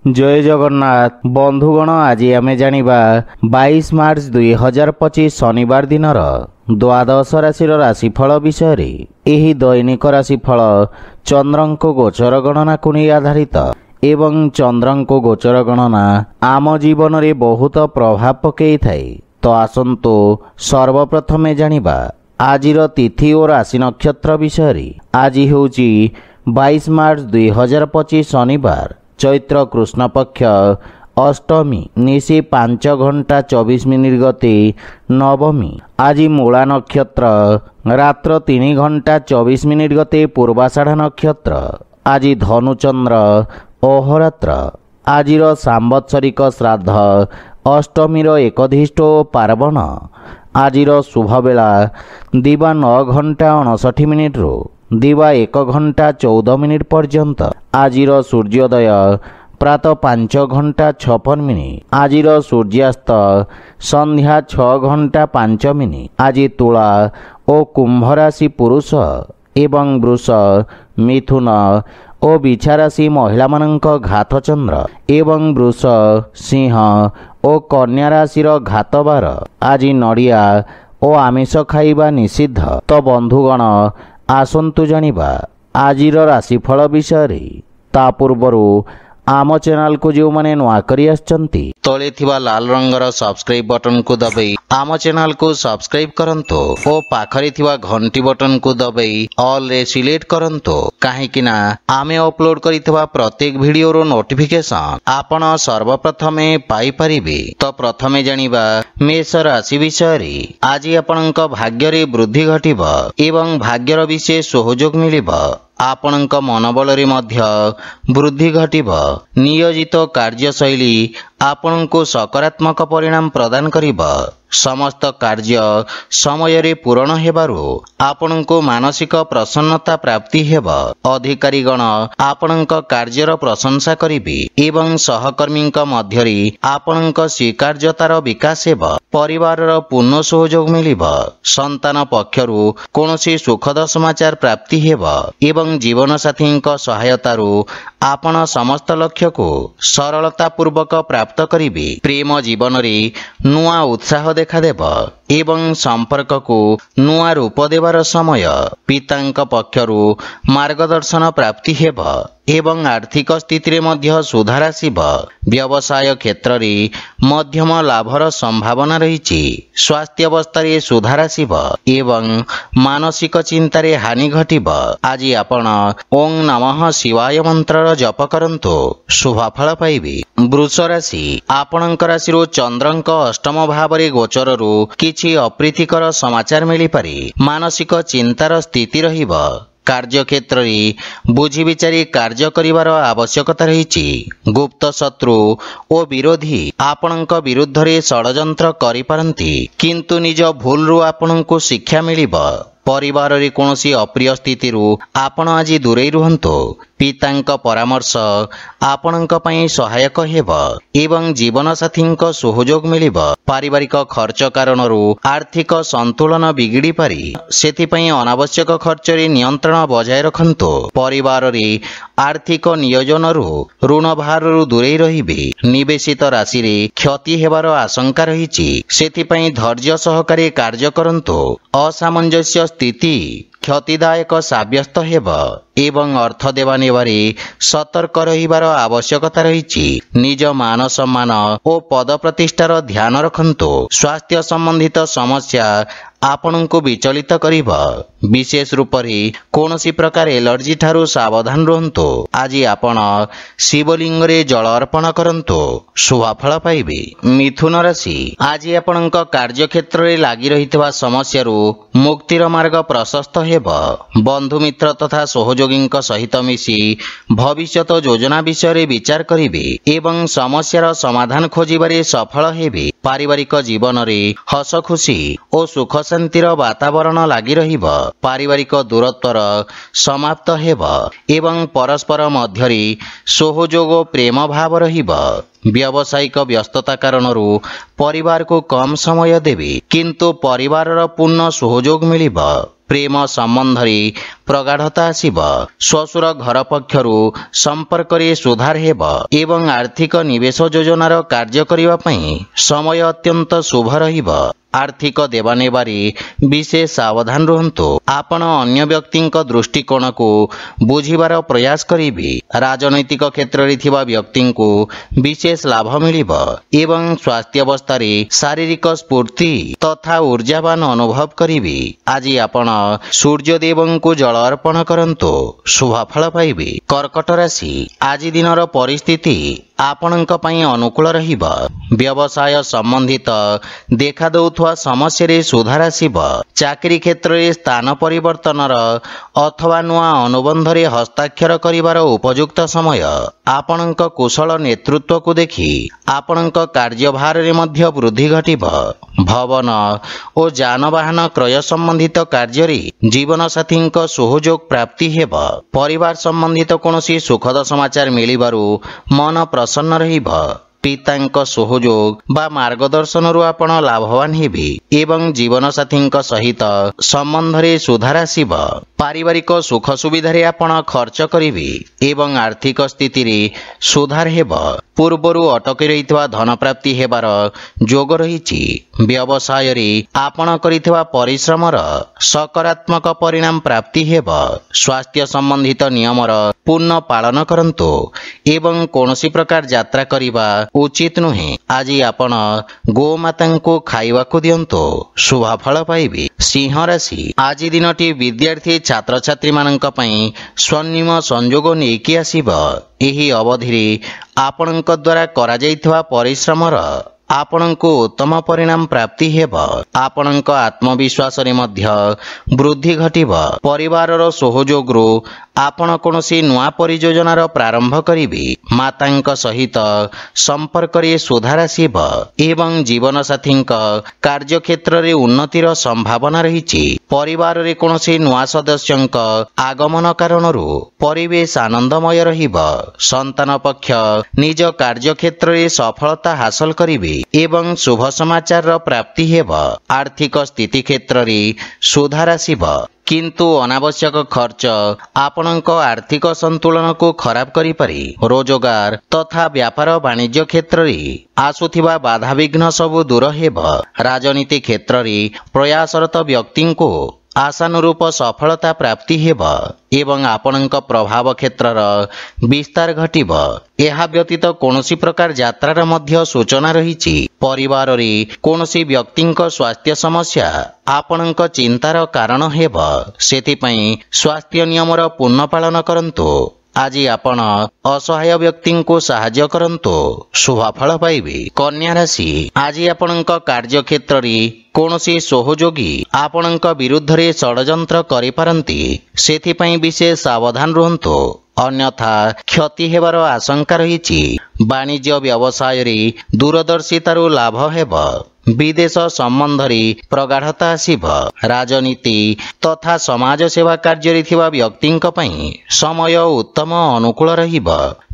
जय जगन्नाथ बंधुगण आज आम जानिबा 22 मार्च 2025 शनिवार दिनर द्वादश राशि राशिफल विषय रे। एही दैनिक राशिफल चंद्रंको गोचर गणना को नहीं आधारित एवं चंद्रंको गोचर गणना आम जीवन रे बहुत प्रभाव पकई थाए। तो आसंतु सर्वप्रथमे जानिबा आजिर तिथि और राशि नक्षत्र विषय रे। आज होउची 22 मार्च 2025 शनिवार चैत्र कृष्ण पक्ष अष्टमी निशी 5 घंटा 24 मिनिट गते नवमी। आज मूला नक्षत्र रात्र 3 घंटा 24 मिनिट गते पूर्वाषाढ़ नक्षत्र। आज धनुचंद्र अहोरात्र। आजिर सांवत्सरिक श्राद्ध अष्टमीर एकधिष्ठ पार्वण। आजिर शुभ बेला दिवा 9 घंटा 59 मिनिट रु दिवा 1 घंटा 14 मिनिट पर्यंत। आजिर सूर्योदय प्रातः 5 घंटा 56 मिनिट। आजिर सूर्यास्त संध्या 6 घंटा 5 मिनिट। आज तुला और कुंभ राशि पुरुष एवं वृष मिथुन और बिछा राशि महिला मानक घात चंद्र एवं वृष सिंह और कन्या राशि घात बार। आज नड़िया और आमिष खाइबा निषिद्ध। तो बंधुगण आसंतु जानिबा आजिर राशिफल विषय रे। ता पूर्वरु आम चैनल को जो माने नुआ करी आछंती तले थिबा लाल रंगर सब्सक्राइब बटन को दबाई आम चैनल को सब्सक्राइब करंतो और पाखरे थिबा घंटी बटन को दबाई ऑल रे सिलेक्ट करंतो। काहेकि ना आमे अपलोड करितबा प्रत्येक वीडियो रो नोटिफिकेशन आपण सर्वप्रथमे पाई परिबे। तो प्रथमे जानिबा मेष राशि विषय रे। आज आपणक भाग्य रे वृद्धि घटिबो एवं भाग्यर विशेष सहयोग मिलिबो। आपणक मनोबल रे मध्य वृद्धि घटिबो। नियोजित कार्यशैली आपणको सकारात्मक परिणाम प्रदान करिबो। समस्त कार्य समय रे पूर्ण हेबारु आपणको मानसिक प्रसन्नता प्राप्ति हेबो। अधिकारीगण आपणक कार्यर प्रशंसा करिबे एवं सहकर्मीक मध्य रे आपणक स्वीकार्यतार विकास हेबो। परिवारर पूर्ण सहयोग मिलिबो। संतान पक्षरु कोनोसी सुखद समाचार प्राप्ति हेबो एवं जीवन साथीक सहायतारु आपण समस्त लक्ष्य को सरलता पूर्वक प्राप्त करिबे। प्रेम जीवन रे नुआ उत्साह देखादेब एवं संपर्क को नुआ रूप देवार समय। पितांक पक्षरु मार्गदर्शन प्राप्ति हेब एवं आर्थिक स्थिति रे मध्य सुधार आसिब। व्यवसाय क्षेत्र रे मध्यम लाभर संभावना रहिछि। स्वास्थ्य अवस्था रे सुधार आसिब एवं मानसिक चिंता रे हानि घटिब। आज आपण ओं नमः शिवाय मंत्र जप करंतो शुभ फल पाइबे। वृष राशि आपणक राशि चंद्रंक अष्टम भाव रे गोचर रु किछि अप्रीतिकर समाचार मिली पारे। मानसिक चिंतार स्थिति रहिब। कार्य क्षेत्र रे बुझी विचारी कार्य करिवार आवश्यकता रहिछि। गुप्त शत्रु और विरोधी आपणक विरुद्ध रे षडयंत्र करि पारंती किंतु निज भूल रु आपणको शिक्षा मिलिब। परिवार रे कोनोसी अप्रिय स्थिति रु आपण आज दूरे रुहंतो। पितांक परामर्श आपणक पई सहायक हेब एवं जीवन साथींक सहयोग मिलिब। पारिवारिक खर्च कारणरु आर्थिक संतुलन बिगिड़ी पारि। सेति पई अनावश्यक खर्च रे नियंत्रण बजाय रखंतो। परिवार रे आर्थिक नियोजन रु ऋण भार रु दूरे रहिबे। निवेशित राशि रे क्षति हेबार आशंका रहिछि। सेति पई धैर्य सहकारे कार्य करंतो। असामंजस्य स्थिति क्षतिदायक साब्यस्त हेब एवं अर्थ देवा नेबारे सतर्क रहिबार आवश्यकता रहिछि। निज मान सम्मान और पद प्रतिष्ठार ध्यान रखंतो। स्वास्थ्य संबंधित समस्या आपणको विचलित करिब। विशेष रूप रे कोनोसी प्रकार एलर्जी ठारू सावधान रहंतो। आज आपण शिवलिंग रे जल अर्पण करंतो शुभ फल पाइबे। मिथुन राशि आज आपणक कार्य क्षेत्र रे लागि रहितबा समस्या रु मुक्तिर मार्ग प्रशस्त हेब। बंधु मित्र तथा सहयोगींक सहित मिसी भविष्यत योजना विषय रे विचार करिवे एवं समस्यार समाधान खोजिबारे सफल हेबे। पारिवारिक जीवन रे हस खुशी और सुख शांतिर वातावरण लागि रहिब। पारिवारिक दूरत्वर समाप्त हेब एवं परस्पर मध्यरे सहयोग और प्रेम भाव रहिब। व्यावसायिक व्यस्तता कारणरू परिवार को कम समय देवे किंतु परिवारर पूर्ण सहयोग मिलिब। ପ୍ରେମ ସମ୍ବନ୍ଧରେ ପ୍ରଗାଢ଼ତା ଆସିବ। ଶ୍ୱଶୁର ଘର ପକ୍ଷରୁ ସମ୍ପର୍କରେ ସୁଧାର ହେବ ଏବଂ ଆର୍ଥିକ ନିବେଶ ଯୋଜନାର କାର୍ଯ୍ୟ କରିବା ପାଇଁ ସମୟ ଅତ୍ୟନ୍ତ ଶୁଭ ରହିବ। ଆର୍ଥିକ ଦେବାନେବାରେ ବିଶେଷ ସାବଧାନ ରୁହନ୍ତୁ। ଆପଣ ଅନ୍ୟ ବ୍ୟକ୍ତିଙ୍କ ଦୃଷ୍ଟିକୋଣକୁ ବୁଝିବାର ପ୍ରୟାସ କରିବେ। ରାଜନୈତିକ କ୍ଷେତ୍ରରେ ଥିବା ବ୍ୟକ୍ତିଙ୍କୁ ବିଶେଷ ଲାଭ ମିଳିବ ଏବଂ ସ୍ୱାସ୍ଥ୍ୟାବସ୍ଥାରେ ଶାରୀରିକ ସ୍ଫୂର୍ତ୍ତି ତଥା ଊର୍ଜାବାନ ଅନୁଭବ କରିବେ। ଆଜି ଆପଣ ସୂର୍ଯ୍ୟଦେବଙ୍କୁ ଜଳ ଅର୍ପଣ କରନ୍ତୁ, ଶୁଭ ଫଳ ପାଇବେ। କର୍କଟ ରାଶି, ଆଜି ଦିନର ପରିସ୍ଥିତି ଆପଣଙ୍କ ପାଇଁ ଅନୁକୂଳ ରହିବ। ବ୍ୟବସାୟ ସମ୍ବନ୍ଧିତ ଦେଖାଦେଉଥିବା ସମସ୍ୟାରେ ସୁଧାର ଆସିବ। ଚାକିରି କ୍ଷେତ୍ରରେ ସ୍ଥାନ ପରିବର୍ତ୍ତନର ଅଥବା ନୂଆ ଅନୁବନ୍ଧରେ ହସ୍ତାକ୍ଷର କରିବାର ଉପଯୁକ୍ତ ସମୟ। ଆପଣଙ୍କ କୁଶଳ ନେତୃତ୍ୱକୁ ଦେଖି ଆପଣଙ୍କ କାର୍ଯ୍ୟଭାରରେ ମଧ୍ୟ ବୃଦ୍ଧି ଘଟିବ। ଭବନ ଓ ଯାନବାହନ କ୍ରୟ ସମ୍ବନ୍ଧିତ କାର୍ଯ୍ୟରେ ଜୀବନସାଥୀଙ୍କ ସହଯୋଗ ପ୍ରାପ୍ତି ହେବ। ପରିବାର ସମ୍ବନ୍ଧିତ କୌଣସି ସୁଖଦ ସମାଚାର ମିଳିବାରୁ ମନ ପ୍ରସନ୍ନ ରହିବ। ପିତାଙ୍କ ସହଯୋଗ ବା ମାର୍ଗଦର୍ଶନରୁ ଆପଣ ଲାଭବାନ ହେବେ ଏବଂ ଜୀବନସାଥୀଙ୍କ ସହିତ ସମ୍ବନ୍ଧରେ ସୁଧାର ଆସିବ। ପାରିବାରିକ ସୁଖ ସୁବିଧାରେ ଆପଣ ଖର୍ଚ୍ଚ କରିବେ ଏବଂ ଆର୍ଥିକ ସ୍ଥିତିରେ ସୁଧାର ହେବ। ପୂର୍ବରୁ ଅଟକି ରହିଥିବା ଧନ ପ୍ରାପ୍ତି ହେବାର ଯୋଗ ରହିଛି। ବ୍ୟବସାୟରେ ଆପଣ କରିଥିବା ପରିଶ୍ରମର ସକାରାତ୍ମକ ପରିଣାମ ପ୍ରାପ୍ତି ହେବ। ସ୍ୱାସ୍ଥ୍ୟ ସମ୍ବନ୍ଧିତ ନିୟମର ପୂର୍ଣ୍ଣ ପାଳନ କରନ୍ତୁ ଏବଂ କୌଣସି ପ୍ରକାର ଯାତ୍ରା କରିବା ଉଚିତ ନୁହେଁ। ଆଜି ଆପଣ ଗୋମାତାଙ୍କୁ ଖାଇବାକୁ ଦିଅନ୍ତୁ, ଶୁଭ ଫଳ ପାଇବେ। ସିଂହ ରାଶି, ଆଜି ଦିନଟି ବିଦ୍ୟାର୍ଥୀ ଛାତ୍ରଛାତ୍ରୀମାନଙ୍କ ପାଇଁ ସ୍ୱର୍ଣ୍ଣିମ ସଂଯୋଗ ନେଇକି ଆସିବ। ଏହି ଅବଧିରେ ଆପଣଙ୍କ ଦ୍ୱାରା କରାଯାଇଥିବା ପରିଶ୍ରମର ଆପଣଙ୍କୁ ଉତ୍ତମ ପରିଣାମ ପ୍ରାପ୍ତି ହେବ। ଆପଣଙ୍କ ଆତ୍ମବିଶ୍ୱାସରେ ମଧ୍ୟ ବୃଦ୍ଧି ଘଟିବ। ପରିବାରର ସହଯୋଗରୁ ଆପଣ କୌଣସି ନୂଆ ପରିଯୋଜନାର ପ୍ରାରମ୍ଭ କରିବେ। ମାତାଙ୍କ ସହିତ ସମ୍ପର୍କରେ ସୁଧାର ଆସିବ ଏବଂ ଜୀବନସାଥୀଙ୍କ କାର୍ଯ୍ୟକ୍ଷେତ୍ରରେ ଉନ୍ନତିର ସମ୍ଭାବନା ରହିଛି। ପରିବାରରେ କୌଣସି ନୂଆ ସଦସ୍ୟଙ୍କ ଆଗମନ କାରଣରୁ ପରିବେଶ ଆନନ୍ଦମୟ ରହିବ। ସନ୍ତାନ ପକ୍ଷ ନିଜ କାର୍ଯ୍ୟକ୍ଷେତ୍ରରେ ସଫଳତା ହାସଲ କରିବେ ଏବଂ ଶୁଭ ସମାଚାରର ପ୍ରାପ୍ତି ହେବ। ଆର୍ଥିକ ସ୍ଥିତି କ୍ଷେତ୍ରରେ ସୁଧାର ଆସିବ, କିନ୍ତୁ ଅନାବଶ୍ୟକ ଖର୍ଚ୍ଚ ଆପଣଙ୍କ ଆର୍ଥିକ ସନ୍ତୁଳନକୁ ଖରାପ କରିପାରେ। ରୋଜଗାର ତଥା ବ୍ୟାପାର ବାଣିଜ୍ୟ କ୍ଷେତ୍ରରେ ଆସୁଥିବା ବାଧାବିଘ୍ନ ସବୁ ଦୂର ହେବ। ରାଜନୀତି କ୍ଷେତ୍ରରେ ପ୍ରୟାସରତ ବ୍ୟକ୍ତିଙ୍କୁ ଆଶାନୁରୂପ ସଫଳତା ପ୍ରାପ୍ତି ହେବ ଏବଂ ଆପଣଙ୍କ ପ୍ରଭାବ କ୍ଷେତ୍ରର ବିସ୍ତାର ଘଟିବ। ଏହା ବ୍ୟତୀତ କୌଣସି ପ୍ରକାର ଯାତ୍ରାର ମଧ୍ୟ ସୂଚନା ରହିଛି। ପରିବାରରେ କୌଣସି ବ୍ୟକ୍ତିଙ୍କ ସ୍ୱାସ୍ଥ୍ୟ ସମସ୍ୟା ଆପଣଙ୍କ ଚିନ୍ତାର କାରଣ ହେବ। ସେଥିପାଇଁ ସ୍ୱାସ୍ଥ୍ୟ ନିୟମର ପୂର୍ଣ୍ଣ ପାଳନ କରନ୍ତୁ। ଆଜି ଆପଣ ଅସହାୟ ବ୍ୟକ୍ତିଙ୍କୁ ସାହାଯ୍ୟ କରନ୍ତୁ, ଶୁଭ ଫଳ ପାଇବେ। କନ୍ୟା ରାଶି, ଆଜି ଆପଣଙ୍କ କାର୍ଯ୍ୟକ୍ଷେତ୍ରରେ କୌଣସି ସହଯୋଗୀ ଆପଣଙ୍କ ବିରୁଦ୍ଧରେ ଷଡ଼ଯନ୍ତ୍ର କରିପାରନ୍ତି। ସେଥିପାଇଁ ବିଶେଷ ସାବଧାନ ରୁହନ୍ତୁ, ଅନ୍ୟଥା କ୍ଷତି ହେବାର ଆଶଙ୍କା ରହିଛି। ବାଣିଜ୍ୟ ବ୍ୟବସାୟରେ ଦୂରଦର୍ଶିତାରୁ ଲାଭ ହେବ। ବିଦେଶ ସମ୍ବନ୍ଧରେ ପ୍ରଗାଢ଼ତା ଆସିବ। ରାଜନୀତି ତଥା ସମାଜ ସେବା କାର୍ଯ୍ୟରେ ଥିବା ବ୍ୟକ୍ତିଙ୍କ ପାଇଁ ସମୟ ଉତ୍ତମ ଅନୁକୂଳ ରହିବ।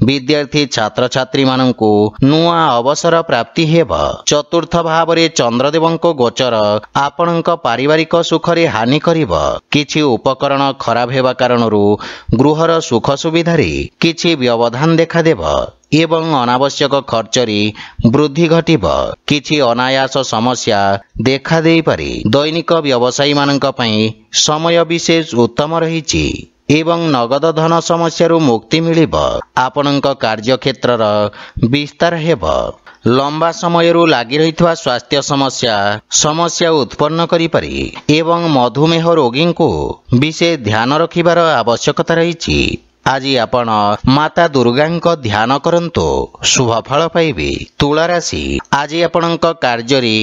ବିଦ୍ୟାର୍ଥୀ ଛାତ୍ରଛାତ୍ରୀମାନଙ୍କୁ ନୂଆ ଅବସର ପ୍ରାପ୍ତି ହେବ। ଚତୁର୍ଥ ଭାବରେ ଚନ୍ଦ୍ରଦେବଙ୍କ ଗୋଚର ଆପଣଙ୍କ ପାରିବାରିକ ସୁଖରେ ହାନି କରିବ। କିଛି ଉପକରଣ ଖରାପ ହେବା କାରଣରୁ ଗୃହର ସୁଖ ସୁବିଧାରେ କିଛି ବ୍ୟବଧାନ ଦେଖାଦେବ ଏବଂ ଅନାବଶ୍ୟକ ଖର୍ଚ୍ଚରେ ବୃଦ୍ଧି ଘଟିବ। କିଛି ଅନାୟାସ ସମସ୍ୟା ଦେଖାଦେଇପାରେ। ଦୈନିକ ବ୍ୟବସାୟୀମାନଙ୍କ ପାଇଁ ସମୟ ବିଶେଷ ଉତ୍ତମ ରହିଛି ଏବଂ ନଗଦ ଧନ ସମସ୍ୟାରୁ ମୁକ୍ତି ମିଳିବ। ଆପଣଙ୍କ କାର୍ଯ୍ୟକ୍ଷେତ୍ରର ବିସ୍ତାର ହେବ। ଲମ୍ବା ସମୟରୁ ଲାଗି ରହିଥିବା ସ୍ୱାସ୍ଥ୍ୟ ସମସ୍ୟା ଉତ୍ପନ୍ନ କରିପାରେ ଏବଂ ମଧୁମେହ ରୋଗୀଙ୍କୁ ବିଶେଷ ଧ୍ୟାନ ରଖିବାର ଆବଶ୍ୟକତା ରହିଛି। ଆଜି ଆପଣ ମାତା ଦୁର୍ଗାଙ୍କ ଧ୍ୟାନ କରନ୍ତୁ, ଶୁଭ ଫଳ ପାଇବେ। ତୁଳା ରାଶି, ଆଜି ଆପଣଙ୍କ କାର୍ଯ୍ୟରେ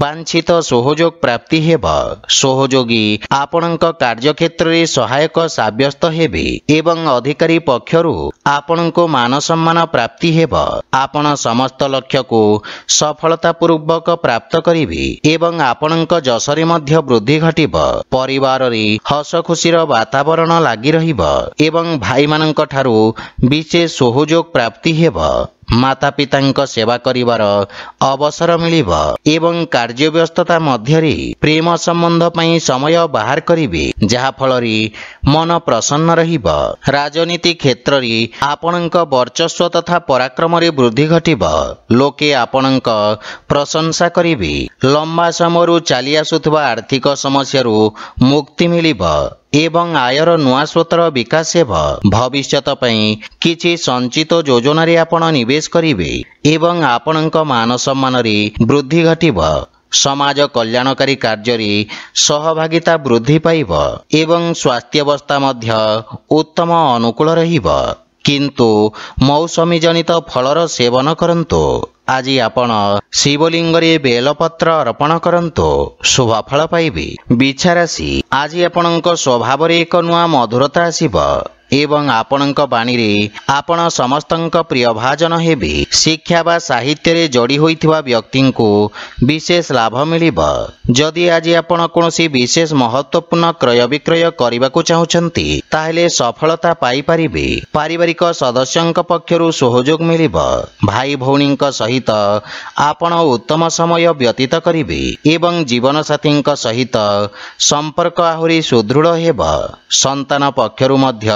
ବାଞ୍ଛିତ ସହଯୋଗ ପ୍ରାପ୍ତି ହେବ। ସହଯୋଗୀ ଆପଣଙ୍କ କାର୍ଯ୍ୟକ୍ଷେତ୍ରରେ ସହାୟକ ସାବ୍ୟସ୍ତ ହେବେ ଏବଂ ଅଧିକାରୀ ପକ୍ଷରୁ ଆପଣଙ୍କୁ ମାନ ସମ୍ମାନ ପ୍ରାପ୍ତି ହେବ। ଆପଣ ସମସ୍ତ ଲକ୍ଷ୍ୟକୁ ସଫଳତାପୂର୍ବକ ପ୍ରାପ୍ତ କରିବେ ଏବଂ ଆପଣଙ୍କ ଯଶରେ ମଧ୍ୟ ବୃଦ୍ଧି ଘଟିବ। ପରିବାରରେ ହସ ଖୁସିର ବାତାବରଣ ଲାଗି ରହିବ ଏବଂ ଭାଇମାନଙ୍କ ଠାରୁ ବିଶେଷ ସହଯୋଗ ପ୍ରାପ୍ତି ହେବ। ମାତା ପିତାଙ୍କ ସେବା କରିବାର ଅବସର ମିଳିବ ଏବଂ କାର୍ଯ୍ୟ ବ୍ୟସ୍ତତା ମଧ୍ୟରେ ପ୍ରେମ ସମ୍ବନ୍ଧ ପାଇଁ ସମୟ ବାହାର କରିବେ, ଯାହା ଫଳରେ ମନ ପ୍ରସନ୍ନ ରହିବ। ରାଜନୀତି କ୍ଷେତ୍ରରେ ଆପଣଙ୍କ ବର୍ଚସ୍ୱ ତଥା ପରାକ୍ରମରେ ବୃଦ୍ଧି ଘଟିବ। ଲୋକେ ଆପଣଙ୍କ ପ୍ରଶଂସା କରିବେ। ଲମ୍ବା ସମୟରୁ ଚାଲି ଆସୁଥିବା ଆର୍ଥିକ ସମସ୍ୟାରୁ ମୁକ୍ତି ମିଳିବ ଏବଂ ଆୟର ନୂଆ ସ୍ରୋତର ବିକାଶ ହେବ। ଭବିଷ୍ୟତ ପାଇଁ କିଛି ସଞ୍ଚିତ ଯୋଜନାରେ ଆପଣ ନିବେଶ କରିବେ ଏବଂ ଆପଣଙ୍କ ମାନ ସମ୍ମାନରେ ବୃଦ୍ଧି ଘଟିବ। ସମାଜ କଲ୍ୟାଣକାରୀ କାର୍ଯ୍ୟରେ ସହଭାଗିତା ବୃଦ୍ଧି ପାଇବ ଏବଂ ସ୍ୱାସ୍ଥ୍ୟାବସ୍ଥା ମଧ୍ୟ ଉତ୍ତମ ଅନୁକୂଳ ରହିବ। କିନ୍ତୁ ମୌସମୀ ଜନିତ ଫଳର ସେବନ କରନ୍ତୁ। ଆଜି ଆପଣ ଶିବଲିଙ୍ଗରେ ବେଲପତ୍ର ଅର୍ପଣ କରନ୍ତୁ, ଶୁଭ ଫଳ ପାଇବେ। ବିଛା ରାଶି, ଆଜି ଆପଣଙ୍କ ସ୍ୱଭାବରେ ଏକ ନୂଆ ମଧୁରତା ଆସିବ ଏବଂ ଆପଣଙ୍କ ବାଣୀରେ ଆପଣ ସମସ୍ତଙ୍କ ପ୍ରିୟଭାଜନ ହେବେ। ଶିକ୍ଷା ବା ସାହିତ୍ୟରେ ଯୋଡ଼ି ହୋଇଥିବା ବ୍ୟକ୍ତିଙ୍କୁ ବିଶେଷ ଲାଭ ମିଳିବ। ଯଦି ଆଜି ଆପଣ କୌଣସି ବିଶେଷ ମହତ୍ୱପୂର୍ଣ୍ଣ କ୍ରୟ ବିକ୍ରୟ କରିବାକୁ ଚାହୁଁଛନ୍ତି, ତାହେଲେ ସଫଳତା ପାଇପାରିବେ। ପାରିବାରିକ ସଦସ୍ୟଙ୍କ ପକ୍ଷରୁ ସହଯୋଗ ମିଳିବ। ଭାଇ ଭଉଣୀଙ୍କ ସହିତ ଆପଣ ଉତ୍ତମ ସମୟ ବ୍ୟତୀତ କରିବେ ଏବଂ ଜୀବନସାଥୀଙ୍କ ସହିତ ସମ୍ପର୍କ ଆହୁରି ସୁଦୃଢ଼ ହେବ। ସନ୍ତାନ ପକ୍ଷରୁ ମଧ୍ୟ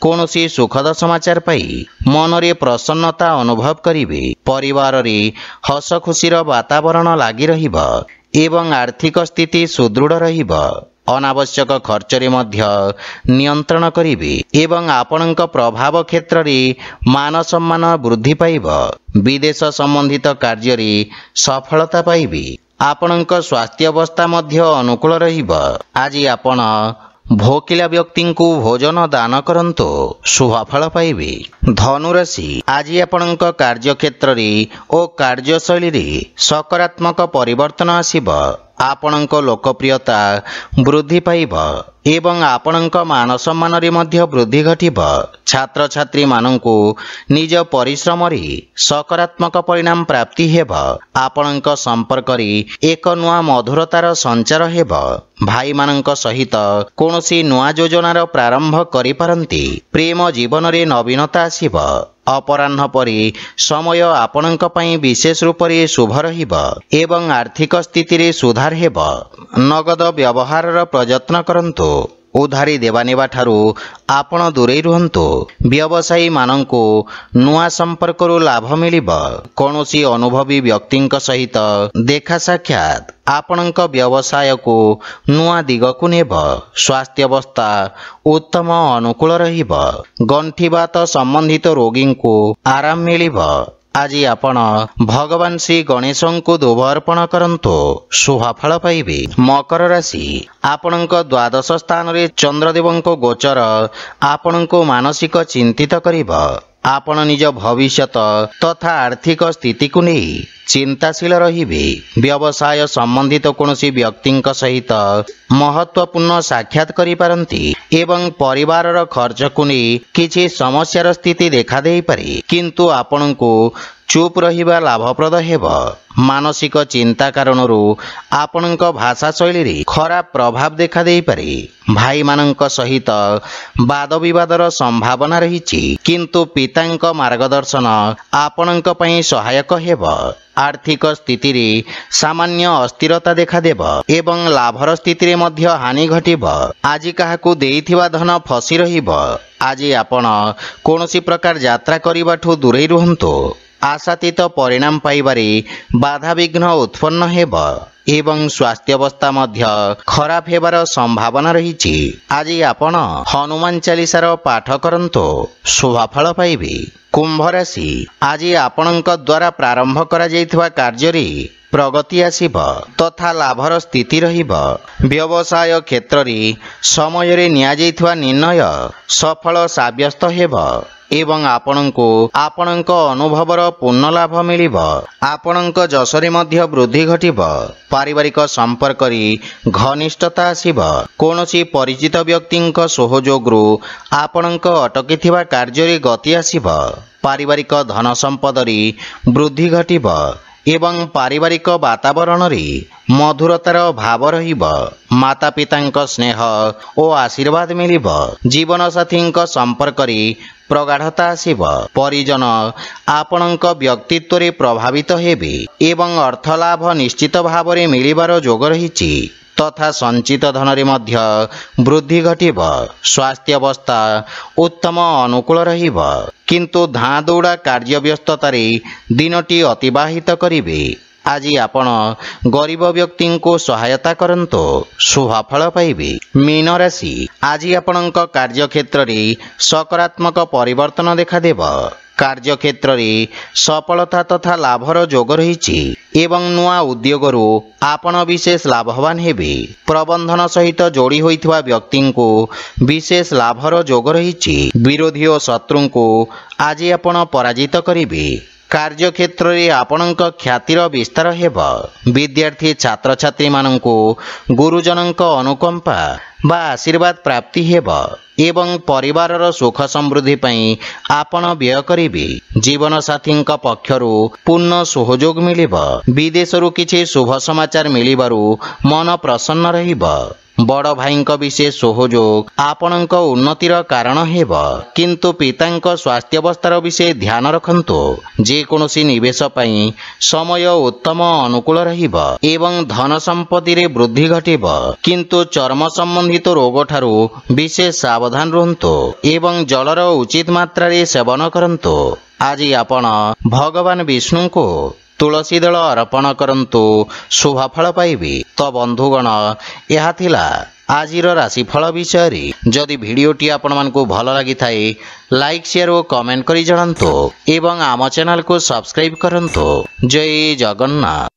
କୌଣସି ସୁଖଦ ସମାଚାର ପାଇ ମନରେ ପ୍ରସନ୍ନତା ଅନୁଭବ କରିବେ। ପରିବାରରେ ହସ ଖୁସିର ବାତାବରଣ ଲାଗି ରହିବ ଏବଂ ଆର୍ଥିକ ସ୍ଥିତି ସୁଦୃଢ଼ ରହିବ। ଅନାବଶ୍ୟକ ଖର୍ଚ୍ଚରେ ମଧ୍ୟ ନିୟନ୍ତ୍ରଣ କରିବେ ଏବଂ ଆପଣଙ୍କ ପ୍ରଭାବ କ୍ଷେତ୍ରରେ ମାନ ସମ୍ମାନ ବୃଦ୍ଧି ପାଇବ। ବିଦେଶ ସମ୍ବନ୍ଧିତ କାର୍ଯ୍ୟରେ ସଫଳତା ପାଇବେ। ଆପଣଙ୍କ ସ୍ୱାସ୍ଥ୍ୟାବସ୍ଥା ମଧ୍ୟ ଅନୁକୂଳ ରହିବ। ଆଜି ଆପଣ ଭୋକିଲା ବ୍ୟକ୍ତିଙ୍କୁ ଭୋଜନ ଦାନ କରନ୍ତୁ, ଶୁଭ ଫଳ ପାଇବେ। ଧନୁରାଶି, ଆଜି ଆପଣଙ୍କ କାର୍ଯ୍ୟକ୍ଷେତ୍ରରେ ଓ କାର୍ଯ୍ୟଶୈଳୀରେ ସକାରାତ୍ମକ ପରିବର୍ତ୍ତନ ଆସିବ। ଆପଣଙ୍କ ଲୋକପ୍ରିୟତା ବୃଦ୍ଧି ପାଇବ ଏବଂ ଆପଣଙ୍କ ମାନ ସମ୍ମାନରେ ମଧ୍ୟ ବୃଦ୍ଧି ଘଟିବ। ଛାତ୍ରଛାତ୍ରୀମାନଙ୍କୁ ନିଜ ପରିଶ୍ରମରେ ସକାରାତ୍ମକ ପରିଣାମ ପ୍ରାପ୍ତି ହେବ। ଆପଣଙ୍କ ସମ୍ପର୍କରେ ଏକ ନୂଆ ମଧୁରତାର ସଞ୍ଚାର ହେବ। ଭାଇମାନଙ୍କ ସହିତ କୌଣସି ନୂଆ ଯୋଜନାର ପ୍ରାରମ୍ଭ କରିପାରନ୍ତି। ପ୍ରେମ ଜୀବନରେ ନବୀନତା ଆସିବ। ଅପରାହ୍ନ ପରେ ସମୟ ଆପଣଙ୍କ ପାଇଁ ବିଶେଷ ରୂପରେ ଶୁଭ ରହିବ ଏବଂ ଆର୍ଥିକ ସ୍ଥିତିରେ ସୁଧାର ହେବ। ନଗଦ ବ୍ୟବହାରର ପ୍ରଯତ୍ନ କରନ୍ତୁ। ଉଧାରି ଦେବାନେବା ଠାରୁ ଆପଣ ଦୂରେଇ ରୁହନ୍ତୁ। ବ୍ୟବସାୟୀମାନଙ୍କୁ ନୂଆ ସମ୍ପର୍କରୁ ଲାଭ ମିଳିବ। କୌଣସି ଅନୁଭବୀ ବ୍ୟକ୍ତିଙ୍କ ସହିତ ଦେଖା ସାକ୍ଷାତ ଆପଣଙ୍କ ବ୍ୟବସାୟକୁ ନୂଆ ଦିଗକୁ ନେବ। ସ୍ୱାସ୍ଥ୍ୟାବସ୍ଥା ଉତ୍ତମ ଅନୁକୂଳ ରହିବ। ଗଣ୍ଠିବାତ ସମ୍ବନ୍ଧିତ ରୋଗୀଙ୍କୁ ଆରାମ ମିଳିବ। ଆଜି ଆପଣ ଭଗବାନ ଶ୍ରୀ ଗଣେଶଙ୍କୁ ଧୂପ ଅର୍ପଣ କରନ୍ତୁ, ଶୁଭ ଫଳ ପାଇବେ। ମକର ରାଶି, ଆପଣଙ୍କ ଦ୍ୱାଦଶ ସ୍ଥାନରେ ଚନ୍ଦ୍ରଦେବଙ୍କ ଗୋଚର ଆପଣଙ୍କୁ ମାନସିକ ଚିନ୍ତିତ କରିବ। ଆପଣ ନିଜ ଭବିଷ୍ୟତ ତଥା ଆର୍ଥିକ ସ୍ଥିତିକୁ ନେଇ ଚିନ୍ତାଶୀଳ ରହିବେ। ବ୍ୟବସାୟ ସମ୍ବନ୍ଧିତ କୌଣସି ବ୍ୟକ୍ତିଙ୍କ ସହିତ ମହତ୍ୱପୂର୍ଣ୍ଣ ସାକ୍ଷାତ କରିପାରନ୍ତି ଏବଂ ପରିବାରର ଖର୍ଚ୍ଚକୁ ନେଇ କିଛି ସମସ୍ୟାର ସ୍ଥିତି ଦେଖାଦେଇପାରେ, କିନ୍ତୁ ଆପଣଙ୍କୁ ଚୁପ୍ ରହିବା ଲାଭପ୍ରଦ ହେବ। ମାନସିକ ଚିନ୍ତା କାରଣରୁ ଆପଣଙ୍କ ଭାଷା ଶୈଳୀରେ ଖରାପ ପ୍ରଭାବ ଦେଖାଦେଇପାରେ। ଭାଇମାନଙ୍କ ସହିତ ବାଦ ବିବାଦର ସମ୍ଭାବନା ରହିଛି, କିନ୍ତୁ ପିତାଙ୍କ ମାର୍ଗଦର୍ଶନ ଆପଣଙ୍କ ପାଇଁ ସହାୟକ ହେବ। ଆର୍ଥିକ ସ୍ଥିତିରେ ସାମାନ୍ୟ ଅସ୍ଥିରତା ଦେଖାଦେବ ଏବଂ ଲାଭର ସ୍ଥିତିରେ ମଧ୍ୟ ହାନି ଘଟିବ। ଆଜି କାହାକୁ ଦେଇଥିବା ଧନ ଫସି ରହିବ। ଆଜି ଆପଣ କୌଣସି ପ୍ରକାର ଯାତ୍ରା କରିବାଠୁ ଦୂରେଇ ରୁହନ୍ତୁ। ଆଶାତୀତ ପରିଣାମ ପାଇବାରେ ବାଧାବିଘ୍ନ ଉତ୍ପନ୍ନ ହେବ ଏବଂ ସ୍ୱାସ୍ଥ୍ୟାବସ୍ଥା ମଧ୍ୟ ଖରାପ ହେବାର ସମ୍ଭାବନା ରହିଛି। ଆଜି ଆପଣ ହନୁମାନ ଚାଳିଶାର ପାଠ କରନ୍ତୁ, ଶୁଭ ଫଳ ପାଇବେ। କୁମ୍ଭ ରାଶି, ଆଜି ଆପଣଙ୍କ ଦ୍ୱାରା ପ୍ରାରମ୍ଭ କରାଯାଇଥିବା କାର୍ଯ୍ୟରେ ପ୍ରଗତି ଆସିବ ତଥା ଲାଭର ସ୍ଥିତି ରହିବ। ବ୍ୟବସାୟ କ୍ଷେତ୍ରରେ ସମୟରେ ନିଆଯାଇଥିବା ନିର୍ଣ୍ଣୟ ସଫଳ ସାବ୍ୟସ୍ତ ହେବ ଏବଂ ଆପଣଙ୍କୁ ଆପଣଙ୍କ ଅନୁଭବର ପୂର୍ଣ୍ଣ ଲାଭ ମିଳିବ। ଆପଣଙ୍କ ଯଶରେ ମଧ୍ୟ ବୃଦ୍ଧି ଘଟିବ। ପାରିବାରିକ ସମ୍ପର୍କରେ ଘନିଷ୍ଠତା ଆସିବ। କୌଣସି ପରିଚିତ ବ୍ୟକ୍ତିଙ୍କ ସହଯୋଗରୁ ଆପଣଙ୍କ ଅଟକିଥିବା କାର୍ଯ୍ୟରେ ଗତି ଆସିବ। ପାରିବାରିକ ଧନ ସମ୍ପଦରେ ବୃଦ୍ଧି ଘଟିବ ଏବଂ ପାରିବାରିକ ବାତାବରଣରେ ମଧୁରତାର ଭାବ ରହିବ। ମାତା ପିତାଙ୍କ ସ୍ନେହ ଓ ଆଶୀର୍ବାଦ ମିଳିବ। ଜୀବନସାଥୀଙ୍କ ସମ୍ପର୍କରେ ପ୍ରଗାଢ଼ତା ଆସିବ। ପରିଜନ ଆପଣଙ୍କ ବ୍ୟକ୍ତିତ୍ୱରେ ପ୍ରଭାବିତ ହେବେ ଏବଂ ଅର୍ଥ ଲାଭ ନିଶ୍ଚିତ ଭାବରେ ମିଳିବାର ଯୋଗ ରହିଛି ତଥା ସଞ୍ଚିତ ଧନରେ ମଧ୍ୟ ବୃଦ୍ଧି ଘଟିବ। ସ୍ୱାସ୍ଥ୍ୟାବସ୍ଥା ଉତ୍ତମ ଅନୁକୂଳ ରହିବ, କିନ୍ତୁ ଧାଁ ଦୌଡ଼ା କାର୍ଯ୍ୟ ବ୍ୟସ୍ତତାରେ ଦିନଟି ଅତିବାହିତ କରିବେ। ଆଜି ଆପଣ ଗରିବ ବ୍ୟକ୍ତିଙ୍କୁ ସହାୟତା କରନ୍ତୁ, ଶୁଭ ଫଳ ପାଇବେ। ମୀନ ରାଶି, ଆଜି ଆପଣଙ୍କ କାର୍ଯ୍ୟକ୍ଷେତ୍ରରେ ସକାରାତ୍ମକ ପରିବର୍ତ୍ତନ ଦେଖାଦେବ। କାର୍ଯ୍ୟକ୍ଷେତ୍ରରେ ସଫଳତା ତଥା ଲାଭର ଯୋଗ ରହିଛି ଏବଂ ନୂଆ ଉଦ୍ୟୋଗରୁ ଆପଣ ବିଶେଷ ଲାଭବାନ ହେବେ। ପ୍ରବନ୍ଧନ ସହିତ ଯୋଡ଼ି ହୋଇଥିବା ବ୍ୟକ୍ତିଙ୍କୁ ବିଶେଷ ଲାଭର ଯୋଗ ରହିଛି। ବିରୋଧୀ ଓ ଶତ୍ରୁଙ୍କୁ ଆଜି ଆପଣ ପରାଜିତ କରିବେ। କାର୍ଯ୍ୟକ୍ଷେତ୍ରରେ ଆପଣଙ୍କ ଖ୍ୟାତିର ବିସ୍ତାର ହେବ। ବିଦ୍ୟାର୍ଥୀ ଛାତ୍ରଛାତ୍ରୀମାନଙ୍କୁ ଗୁରୁଜନଙ୍କ ଅନୁକମ୍ପା ବା ଆଶୀର୍ବାଦ ପ୍ରାପ୍ତି ହେବ ଏବଂ ପରିବାରର ସୁଖ ସମୃଦ୍ଧି ପାଇଁ ଆପଣ ବ୍ୟୟ କରିବେ। ଜୀବନସାଥୀଙ୍କ ପକ୍ଷରୁ ପୂର୍ଣ୍ଣ ସହଯୋଗ ମିଳିବ। ବିଦେଶରୁ କିଛି ଶୁଭ ସମାଚାର ମିଳିବାରୁ ମନ ପ୍ରସନ୍ନ ରହିବ। ବଡ଼ ଭାଇଙ୍କ ବିଶେଷ ସହଯୋଗ ଆପଣଙ୍କ ଉନ୍ନତିର କାରଣ ହେବ, କିନ୍ତୁ ପିତାଙ୍କ ସ୍ୱାସ୍ଥ୍ୟାବସ୍ଥାର ବିଷୟ ଧ୍ୟାନ ରଖନ୍ତୁ। ଯେକୌଣସି ନିବେଶ ପାଇଁ ସମୟ ଉତ୍ତମ ଅନୁକୂଳ ରହିବ ଏବଂ ଧନ ସମ୍ପତ୍ତିରେ ବୃଦ୍ଧି ଘଟିବ, କିନ୍ତୁ ଚର୍ମ ସମ୍ବନ୍ଧିତ ରୋଗଠାରୁ ବିଶେଷ ସାବଧାନ ରୁହନ୍ତୁ ଏବଂ ଜଳର ଉଚିତ ମାତ୍ରାରେ ସେବନ କରନ୍ତୁ। ଆଜି ଆପଣ ଭଗବାନ ବିଷ୍ଣୁଙ୍କୁ ତୁଳସୀ ଦଳ ଅର୍ପଣ କରନ୍ତୁ, ଶୁଭ ଫଳ ପାଇବେ। ତ ବନ୍ଧୁଗଣ, ଏହା ଥିଲା ଆଜିର ରାଶିଫଳ ବିଷୟରେ। ଯଦି ଭିଡ଼ିଓଟି ଆପଣମାନଙ୍କୁ ଭଲ ଲାଗିଥାଏ, ଲାଇକ୍, ସେୟାର ଓ କମେଣ୍ଟ କରି ଜଣାନ୍ତୁ ଏବଂ ଆମ ଚ୍ୟାନେଲକୁ ସବସ୍କ୍ରାଇବ୍ କରନ୍ତୁ। ଜୟ ଜଗନ୍ନାଥ।